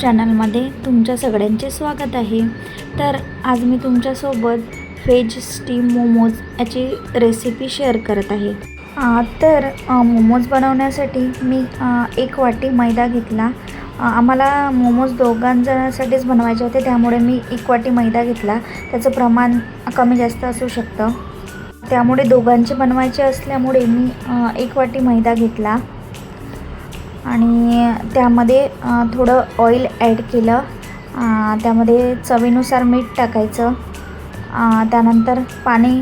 चॅनलमध्ये तुमच्या सगळ्यांचे स्वागत आहे। तर आज मी तुमच्यासोबत व्हेज स्टीम मोमोज याची रेसिपी शेअर करत आहे। तर मोमोज बनवण्यासाठी मी 1 वाटी मैदा घेतला। आम्हाला मोमोज दोघांसाठीच बनवायचे होते, त्यामुळे मी 1 वाटी मैदा घेतला। त्याचं प्रमाण कमी जास्त असू शकतं, त्यामुळे दोघांचे बनवायचे असल्यामुळे मी 1 वाटी मैदा घेतला आणि त्यामध्ये थोडं ऑइल ॲड केलं। त्यामध्ये चवीनुसार मीठ टाकायचं। त्यानंतर पाणी,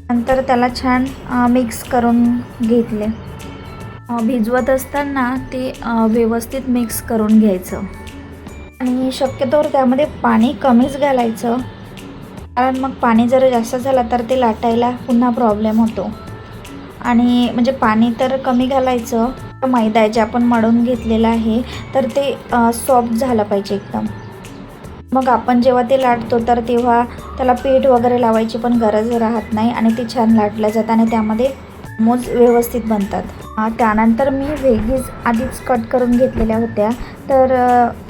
नंतर त्याला छान मिक्स करून घेतले। भिजवत असताना ते व्यवस्थित मिक्स करून घ्यायचं आणि शक्यतोवर त्यामध्ये पाणी कमीच घालायचं, कारण मग पाणी जर जास्त झालं तर ते लाटायला पुन्हा प्रॉब्लेम होतो। आणि म्हणजे पाणी तर कमी घालायचं। मैदा जे आपण मळून घेतलेला आहे तर ते सॉफ्ट झालं पाहिजे एकदम। मग आपण जेव्हा ते लाटतो तर तेव्हा त्याला पीठ वगैरे लावायची पण गरज राहत नाही आणि ते छान लाटलं जातं आणि त्यामध्ये मोमोज व्यवस्थित बनतात। त्यानंतर मी व्हेजीज आधीच कट करून घेतलेल्या होत्या। तर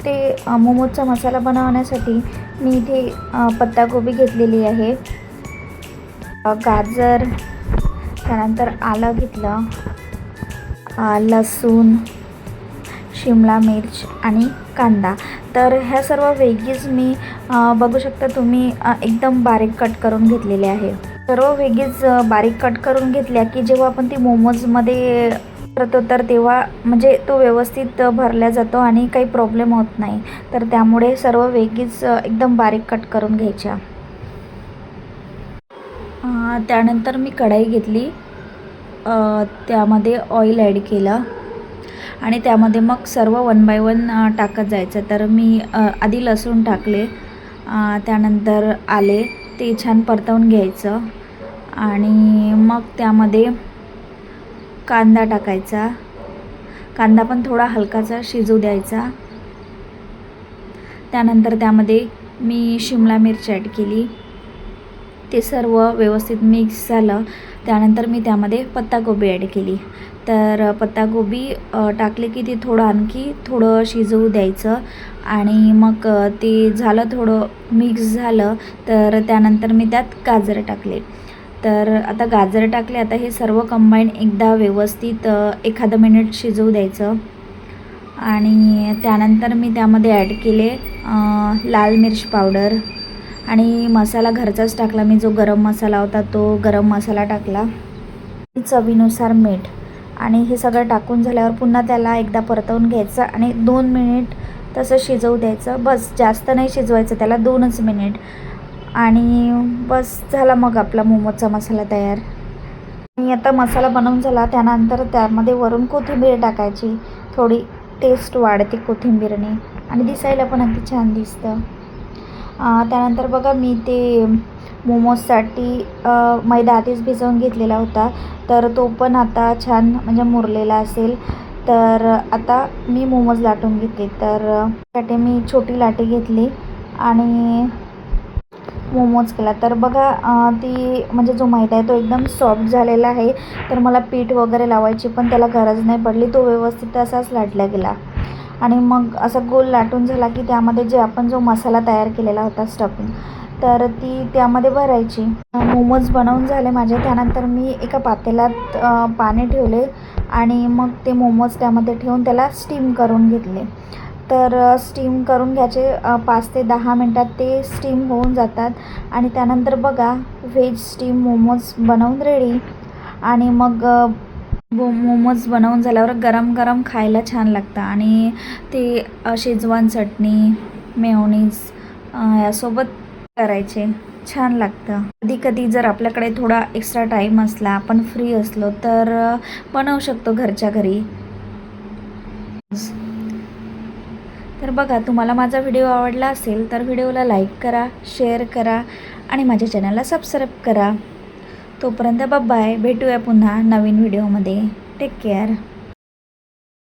ते मोमोजचा मसाला बनवण्यासाठी मी इथे पत्ताकोबी घेतलेली आहे, गाजर, त्यानंतर आलं घेतलं, लसूण, शिमला मिर्च आणि कांदा। तर ह्या सर्व व्हेजीज मी बघू शकता तुम्ही एकदम बारीक कट करून घेतलेले आहे। सर्व व्हेजीज बारीक कट करून घेतल्या की जेव्हा आपण ती मोमोजमध्ये करतो तर तेव्हा म्हणजे तो व्यवस्थित भरला जातो आणि काही प्रॉब्लेम होत नाही। तर त्यामुळे सर्व व्हेजीज एकदम बारीक कट करून घ्यायच्या। त्यानंतर मी कढाई घेतली, त्यामध्ये ऑइल ॲड केलं आणि त्यामध्ये मग सर्व 1 बाय 1 टाकत जायचं। तर मी आधी लसूण टाकले, त्यानंतर आले, ते छान परतवून घ्यायचं आणि मग त्यामध्ये कांदा टाकायचा। कांदा पण थोडा हलकासा शिजू द्यायचा। त्यानंतर त्यामध्ये मी शिमला मिरची ॲड केली, ते सर्व व्यवस्थित मिक्स झालं। त्यानंतर मी त्यामध्ये पत्ताकोबी ॲड केली। तर पत्ताकोबी टाकले की ते आणखी थोडं शिजवू द्यायचं आणि मग ते झालं, थोडं मिक्स झालं तर त्यानंतर मी त्यात गाजर टाकले। तर आता गाजर टाकले, आता हे सर्व कंबाईन एकदा व्यवस्थित 1 मिनिट शिजवू द्यायचं आणि त्यानंतर मी त्यामध्ये ॲड केले लाल मिर्च पावडर आणि मसाला घरचाच टाकला मी, जो गरम मसाला होता तो गरम मसाला टाकला, चवीनुसार मीठ। आणि हे सगळं टाकून झाल्यावर पुन्हा त्याला एकदा परतवून घ्यायचं आणि 2 मिनिट तसं शिजवू द्यायचं। बस, जास्त नाही शिजवायचं त्याला, 2च मिनिट आणि बस झाला मग आपला मोमोजचा मसाला तयार। आणि आता मसाला बनवून झाला, त्यानंतर त्यामध्ये वरून कोथिंबीर टाकायची, थोडी टेस्ट वाढते कोथिंबीरने आणि दिसायला पण अगदी छान दिसतं। त्यानंतर बघा, मी ते मोमोजसाठी मैदा आधीच भिजवून घेतलेला होता, तर तो पण आता छान म्हणजे मुरलेला असेल। तर आता मी मोमोज लाटून घेते। तर त्यासाठी मी छोटी लाटी घेतली आणि मोमोज केला। तर बघा, ती म्हणजे जो मैदा आहे तो एकदम सॉफ्ट झालेला आहे, तर मला पीठ वगैरे लावायची पण त्याला गरज नाही पडली, तो व्यवस्थित असाच लाटला गेला। आणि मग असा गोल लाटून झाला की त्यामध्ये जे आपण जो मसाला तयार केलेला होता स्टफिंग, तर ती त्यामध्ये भरायची। मोमोज बनवून झाले माझे, त्यानंतर मी एका पातेल्यात पाणी ठेवले आणि मग ते मोमोज त्यामध्ये ठेवून त्याला स्टीम करून घेतले। तर स्टीम करून घ्यायचे, 5 ते 10 मिनटात ते स्टीम होऊन जातात आणि त्यानंतर बघा, व्हेज स्टीम मोमोज बनवून रेडी। आणि मग मोमोज बनवून झाल्यावर गरम गरम खायला छान लागतं आणि ते शेजवान चटणी, मेयोनीज यासोबत करायचे, छान लागतं। कधी कधी जर आपल्याकडे थोडा एक्स्ट्रा टाईम असला, आपण फ्री असलो तर बनवू शकतो घरच्या घरी। तर बघा, तुम्हाला माझा व्हिडिओ आवडला असेल तर व्हिडिओला लाईक करा, शेअर करा आणि माझ्या चॅनलला सबस्क्राईब करा। तोपर्यंत बाय, भेटूया पुन्हा नवीन व्हिडिओमध्ये। Take care.